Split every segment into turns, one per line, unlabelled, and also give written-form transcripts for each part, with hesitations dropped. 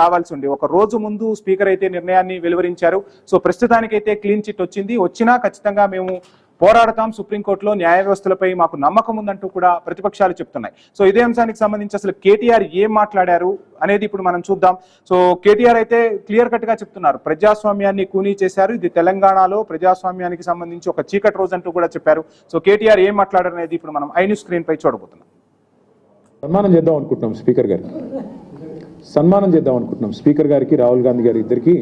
రావాల్సి ఉంది. ఒక రోజు ముందు స్పీకర్ అయితే నిర్ణయాన్ని వెలువరించారు. సో ప్రస్తుతానికైతే క్లీన్ చిట్ వచ్చినా ఖచ్చితంగా మేము పోరాడతాం, సుప్రీంకోర్టులో న్యాయ వ్యవస్థలపై మాకు నమ్మకం ఉందంటూ కూడా ప్రతిపక్షాలు చెప్తున్నాయి. సో ఇదే అంశానికి సంబంధించి అసలు కేటీఆర్ ఏం మాట్లాడారు అనేది ఇప్పుడు మనం చూద్దాం. సో కేటీఆర్ అయితే క్లియర్ కట్ గా చెప్తున్నారు, ప్రజాస్వామ్యాన్ని కూనీ చేశారు, ఇది తెలంగాణలో ప్రజాస్వామ్యానికి సంబంధించి ఒక చీకటి రోజు అంటూ కూడా చెప్పారు. సో కేటీఆర్ ఏం మాట్లాడారు అనేది ఇప్పుడు మనం ఐన్యూస్ స్క్రీన్ పై చూడబోతున్నాం.
సన్మానం చేద్దాం అనుకుంటున్నాం స్పీకర్ గారికి, స్పీకర్ గారికి, రాహుల్ గాంధీ గారి ఇద్దరికి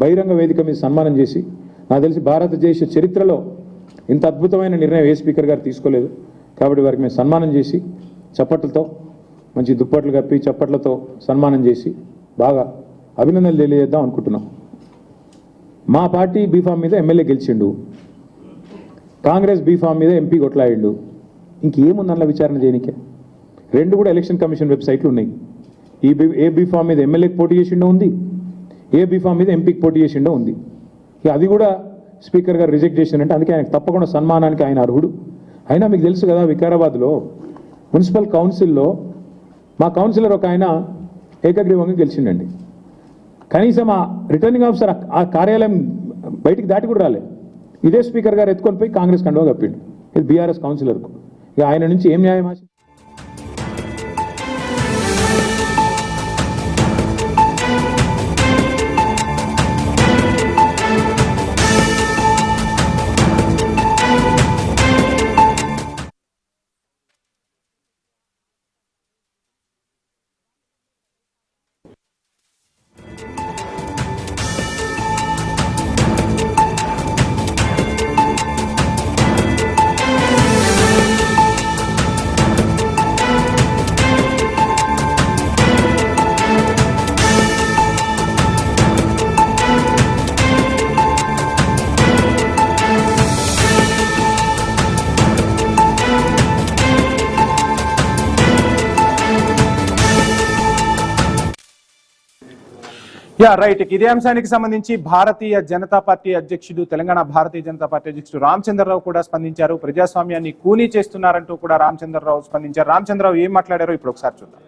బహిరంగ వేదిక మీద సన్మానం చేసి, నాకు తెలిసి భారతదేశ చరిత్రలో ఇంత అద్భుతమైన నిర్ణయం ఏ స్పీకర్ గారు తీసుకోలేదు. కాబట్టి వారికి మేము సన్మానం చేసి చప్పట్లతో, మంచి దుప్పట్లు కప్పి చప్పట్లతో సన్మానం చేసి బాగా అభినందనలు తెలియజేద్దాం అనుకుంటున్నాం. మా పార్టీ బీఫామ్ మీద ఎమ్మెల్యే గెలిచిండు, కాంగ్రెస్ బీఫామ్ మీద ఎంపీ కొట్లాడిండు. ఇంకేముంది అందులో విచారణ చేయనికే? రెండు కూడా ఎలక్షన్ కమిషన్ వెబ్సైట్లు ఉన్నాయి. ఏ బీఫామ్ మీద ఎమ్మెల్యేకి పోటీ చేసిండో ఉంది, ఏ బీఫామ్ మీద ఎంపీకి పోటీ చేసిండో ఉంది. అది కూడా స్పీకర్ గారు రిజెక్ట్ చేసినంటే అందుకే ఆయనకు తప్పకుండా సన్మానానికి ఆయన అర్హుడు. అయినా మీకు తెలుసు కదా, వికారాబాద్లో మున్సిపల్ కౌన్సిల్లో మా కౌన్సిలర్ ఒక ఆయన ఏకగ్రీవంగా గెలిచిండండి. కనీసం ఆ రిటర్నింగ్ ఆఫీసర్ ఆ కార్యాలయం బయటికి దాటి కూడా రాలే. ఇదే స్పీకర్ గారు ఎత్తుకొని పోయి కాంగ్రెస్ కండువా కప్పిండు. ఇది బీఆర్ఎస్ కౌన్సిలర్కు. ఇక ఆయన నుంచి ఏం న్యాయం ఆశ?
రైట్. ఇదే అంశానికి సంబంధించి భారతీయ జనతా పార్టీ అధ్యక్షుడు, తెలంగాణ భారతీయ జనతా పార్టీ అధ్యక్షుడు రామచంద్రరావు కూడా స్పందించారు. ప్రజాస్వామ్యాన్ని కూనీ చేస్తున్నారంటూ కూడా రామచంద్రరావు స్పందించారు. రామచంద్రరావు ఏం మాట్లాడారో ఇప్పుడు ఒకసారి చూద్దాం.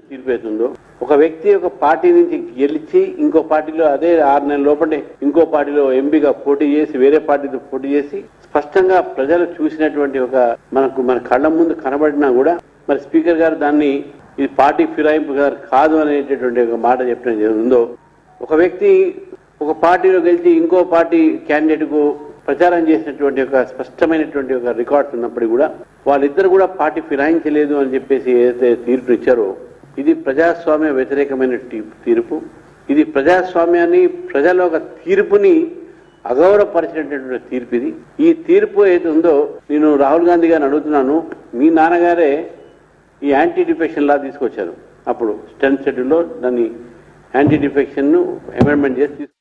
తీర్పు ఒక వ్యక్తి ఒక పార్టీ నుంచి గెలిచి ఇంకో పార్టీలో అదే 6 నెలల లోపలే ఇంకో పార్టీలో ఎంపీగా పోటీ చేసి వేరే పార్టీతో పోటీ చేసి స్పష్టంగా ప్రజలు చూసినటువంటి మన కళ్ళ ముందు కనబడినా కూడా మరి స్పీకర్ గారు దాన్ని ఇది పార్టీ ఫిరాయింపు గారు కాదు అనేటటువంటి ఒక మాట చెప్పడం ఉందో, ఒక వ్యక్తి ఒక పార్టీలో గెలిచి ఇంకో పార్టీ క్యాండిడేట్ కు ప్రచారం చేసినటువంటి ఒక స్పష్టమైనటువంటి ఒక రికార్డ్స్ ఉన్నప్పటికీ కూడా వాళ్ళిద్దరు కూడా పార్టీ ఫిరాయించలేదు అని చెప్పేసి ఏదైతే తీర్పు ఇచ్చారో ఇది ప్రజాస్వామ్య వ్యతిరేకమైన తీర్పు. ఇది ప్రజాస్వామ్యాన్ని, ప్రజల ఒక తీర్పుని అగౌరవపరిచినటువంటి తీర్పు ఇది. ఈ తీర్పు ఏదైతే ఉందో, నేను రాహుల్ గాంధీ గారిని అడుగుతున్నాను, మీ నాన్నగారే ఈ యాంటీ డిఫెక్షన్ లా తీసుకొచ్చారు. అప్పుడు 10th షెడ్యూల్లో దాన్ని యాంటీ డిఫెక్షన్ ను అమెండ్మెంట్ చేసి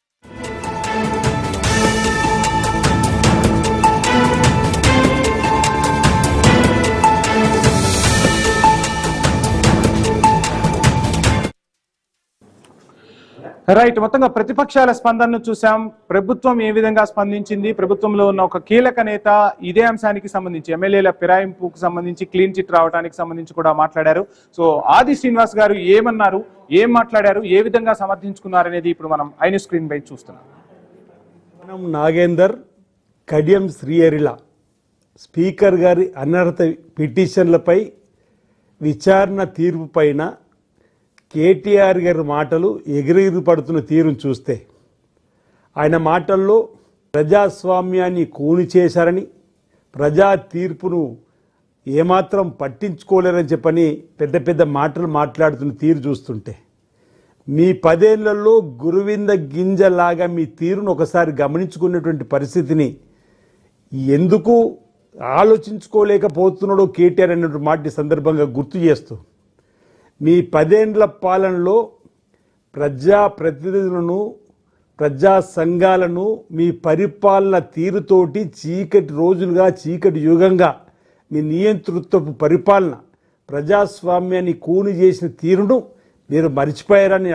రైట్. మొత్తంగా ప్రతిపక్షాల స్పందనను చూసాం. ప్రభుత్వం ఏ విధంగా స్పందించింది, ప్రభుత్వంలో ఉన్న ఒక కీలక నేత ఇదే అంశానికి సంబంధించి ఎమ్మెల్యేల ఫిరాయింపుకు సంబంధించి క్లీన్ చిట్ రావడానికి సంబంధించి కూడా మాట్లాడారు. సో ఆది శ్రీనివాస్ గారు ఏమన్నారు, ఏం మాట్లాడారు, ఏ విధంగా సమర్థించుకున్నారు అనేది ఇప్పుడు మనం ఐన్యూస్ స్క్రీన్ పై చూస్తున్నాం.
నాగేందర్, కడియం శ్రీహరిల స్పీకర్ గారి అనర్హత పిటిషన్లపై విచారణ తీర్పు పైన కేటీఆర్ గారి మాటలు ఎగిరెగిరి పడుతున్న తీరును చూస్తే, ఆయన మాటల్లో ప్రజాస్వామ్యాన్ని కూని చేశారని, ప్రజా తీర్పును ఏమాత్రం పట్టించుకోలేరని చెప్పని పెద్ద పెద్ద మాటలు మాట్లాడుతున్న తీరు చూస్తుంటే, మీ 10 ఏళ్లలో గురువింద గింజలాగా మీ తీరును ఒకసారి గమనించుకున్నటువంటి పరిస్థితిని ఎందుకు ఆలోచించుకోలేకపోతున్నాడో కేటీఆర్ అన్నటువంటి మాట సందర్భంగా గుర్తు చేస్తూ, మీ 10 ఏళ్ల పాలనలో ప్రజాప్రతినిధులను, ప్రజా సంఘాలను మీ పరిపాలన తీరుతోటి చీకటి రోజులుగా, చీకటి యుగంగా మీ నియంతృత్వపు పరిపాలన, ప్రజాస్వామ్యాన్ని కూని చేసిన తీరును మీరు మర్చిపోయారని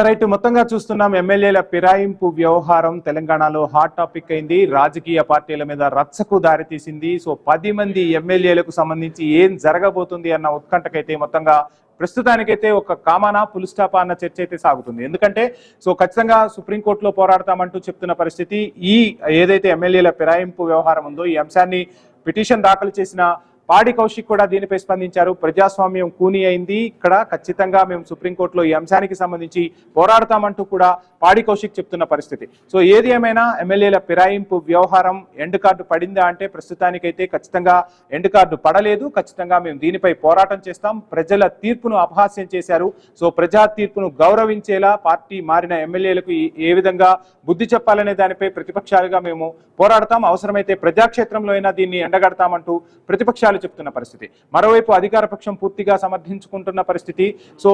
రైట్, మొత్తంగా చూస్తున్నాం ఎమ్మెల్యేల ఫిరాయింపు వ్యవహారం తెలంగాణలో హాట్ టాపిక్ అయింది. రాజకీయ పార్టీల మీద రచ్చకు దారితీసింది. సో 10 మంది ఎమ్మెల్యేలకు సంబంధించి ఏం జరగబోతుంది అన్న ఉత్కంఠకైతే మొత్తంగా ప్రస్తుతానికైతే ఒక కామానా పుల్ స్టాప్ అన్న చర్చ అయితే సాగుతుంది. ఎందుకంటే సో ఖచ్చితంగా సుప్రీంకోర్టులో పోరాడతామంటూ చెప్తున్న పరిస్థితి. ఈ ఏదైతే ఎమ్మెల్యేల ఫిరాయింపు వ్యవహారం ఉందో ఈ అంశాన్ని పిటిషన్ దాఖలు చేసిన పాడి కౌశిక్ కూడా దీనిపై స్పందించారు. ప్రజాస్వామ్యం కూని అయింది, ఇక్కడ ఖచ్చితంగా మేము సుప్రీంకోర్టులో ఈ అంశానికి సంబంధించి పోరాడతామంటూ కూడా పాడి కౌశిక్ చెప్తున్న పరిస్థితి. సో ఏది ఏమైనా ఎమ్మెల్యేల ఫిరాయింపు వ్యవహారం ఎండ్ కార్డు పడిందా అంటే ప్రస్తుతానికైతే ఖచ్చితంగా ఎండ్ కార్డు పడలేదు. ఖచ్చితంగా మేము దీనిపై పోరాటం చేస్తాం. ప్రజల తీర్పును అపహాస్యం చేశారు. సో ప్రజా తీర్పును గౌరవించేలా పార్టీ మారిన ఎమ్మెల్యేలకు ఏ విధంగా బుద్ధి చెప్పాలనే దానిపై ప్రతిపక్షాలుగా మేము పోరాడతాం. అవసరమైతే ప్రజాక్షేత్రంలో అయినా దీన్ని ఎండగడతామంటూ ప్రతిపక్షాలు చెప్తున్న పరిస్థితి. మరోవైపు అధికార పక్షం పూర్తిగా సమర్థించుకుంటున్న పరిస్థితి. సో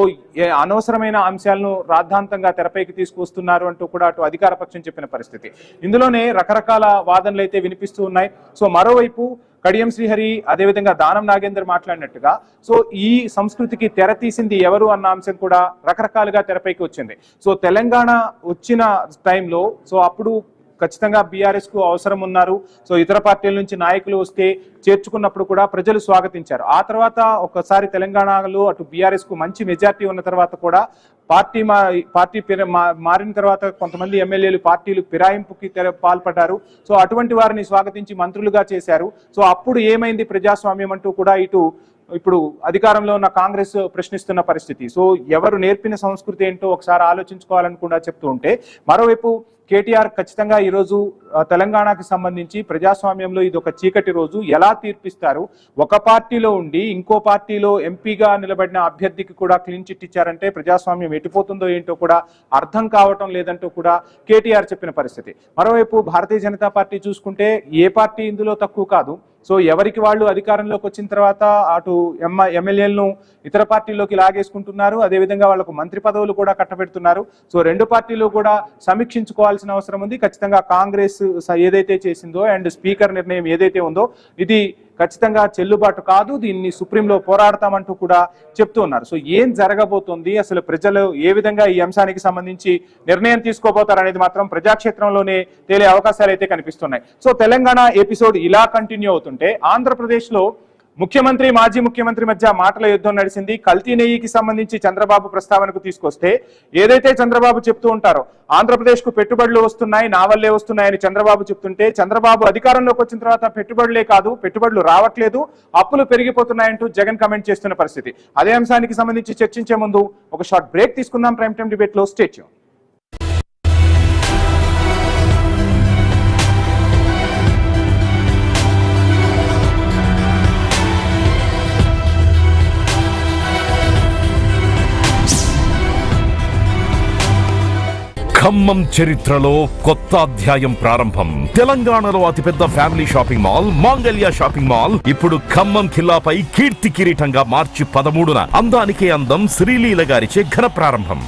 అనవసరమైన అంశాలను రాద్ధాంతంగా తెరపైకి తీసుకొస్తున్నారు అంటూ కూడా అటు అధికార పక్షం చెప్పిన పరిస్థితి. ఇందులోనే రకరకాల వాదనలు అయితే వినిపిస్తూ ఉన్నాయి. సో మరోవైపు కడియం శ్రీహరి అదేవిధంగా దానం నాగేందర్ మాట్లాడినట్టుగా సో ఈ సంస్కృతికి తెర తీసింది ఎవరు అన్న అంశం కూడా రకరకాలుగా తెరపైకి వచ్చింది. సో తెలంగాణ వచ్చిన టైంలో సో అప్పుడు ఖచ్చితంగా బీఆర్ఎస్ కు అవసరం ఉన్నారు. సో ఇతర పార్టీల నుంచి నాయకులు వస్తే చేర్చుకున్నప్పుడు కూడా ప్రజలు స్వాగతించారు. ఆ తర్వాత ఒకసారి తెలంగాణలో అటు బీఆర్ఎస్ కు మంచి మెజార్టీ ఉన్న తర్వాత కూడా పార్టీ మారిన తర్వాత కొంతమంది ఎమ్మెల్యేలు పార్టీలు ఫిరాయింపుకి పాల్పడ్డారు. సో అటువంటి వారిని స్వాగతించి మంత్రులుగా చేశారు. సో అప్పుడు ఏమైంది ప్రజాస్వామ్యం అంటూ కూడా ఇప్పుడు అధికారంలో ఉన్న కాంగ్రెస్ ప్రశ్నిస్తున్న పరిస్థితి. సో ఎవరు నేర్పిన సంస్కృతి ఏంటో ఒకసారి ఆలోచించుకోవాలని కూడా చెప్తూ ఉంటే, మరోవైపు కేటీఆర్ ఖచ్చితంగా ఈరోజు తెలంగాణకు సంబంధించి ప్రజాస్వామ్యంలో ఇది ఒక చీకటి రోజు, ఎలా తీర్పిస్తారు, ఒక పార్టీలో ఉండి ఇంకో పార్టీలో ఎంపీగా నిలబడిన అభ్యర్థికి కూడా క్లీన్ చిట్ ఇచ్చారంటే ప్రజాస్వామ్యం ఎటుపోతుందో ఏంటో కూడా అర్థం కావటం లేదంటూ కూడా కేటీఆర్ చెప్పిన పరిస్థితి. మరోవైపు భారతీయ జనతా పార్టీ చూసుకుంటే ఏ పార్టీ ఇందులో తక్కువ కాదు. సో ఎవరికి వాళ్ళు అధికారంలోకి వచ్చిన తర్వాత అటు ఎమ్మెల్యేలను ఇతర పార్టీల్లోకి లాగేసుకుంటున్నారు, అదేవిధంగా వాళ్ళకు మంత్రి పదవులు కూడా కట్టబెడుతున్నారు. సో రెండు పార్టీలు కూడా సమీక్షించుకోవాల్సిన అవసరం ఉంది. ఖచ్చితంగా కాంగ్రెస్ ఏదైతే చేసిందో అండ్ స్పీకర్ నిర్ణయం ఏదైతే ఉందో ఇది ఖచ్చితంగా చెల్లుబాటు కాదు, దీన్ని సుప్రీంలో పోరాడతామంటూ కూడా చెప్తూ ఉన్నారు. సో ఏం జరగబోతోంది, అసలు ప్రజలు ఏ విధంగా ఈ అంశానికి సంబంధించి నిర్ణయం తీసుకోబోతారు అనేది మాత్రం ప్రజాక్షేత్రంలోనే తేలే అవకాశాలు అయితే కనిపిస్తున్నాయి. సో తెలంగాణ ఎపిసోడ్ ఇలా కంటిన్యూ అవుతుంటే ఆంధ్రప్రదేశ్లో ముఖ్యమంత్రి మాజీ ముఖ్యమంత్రి మధ్య మాటల యుద్ధం నడిచింది. కల్తీ నెయ్యికి సంబంధించి చంద్రబాబు ప్రస్తావనకు తీసుకొస్తే ఏదైతే చంద్రబాబు చెప్తూ ఉంటారో ఆంధ్రప్రదేశ్ కు పెట్టుబడులు వస్తున్నాయి, నా వల్లే వస్తున్నాయని చంద్రబాబు చెప్తుంటే, చంద్రబాబు అధికారంలోకి వచ్చిన తర్వాత పెట్టుబడులే కాదు పెట్టుబడులు రావట్లేదు, అప్పులు పెరిగిపోతున్నాయంటూ జగన్ కమెంట్ చేస్తున్న పరిస్థితి. అదే అంశానికి సంబంధించి చర్చించే ముందు ఒక షార్ట్ బ్రేక్ తీసుకుందాం. ప్రైమ్ టైమ్ డిబేట్ లో స్టే ట్యూన్.
ఖమ్మం చరిత్రలో కొత్త అధ్యాయం ప్రారంభం. తెలంగాణలో అతిపెద్ద ఫ్యామిలీ షాపింగ్ మాల్ మాంగళ్య షాపింగ్ మాల్ ఇప్పుడు ఖమ్మం ఖిల్లాపై కీర్తి కిరీటంగా మార్చి 13న అందానికే అందం శ్రీలీల గారిచే ఘన ప్రారంభం.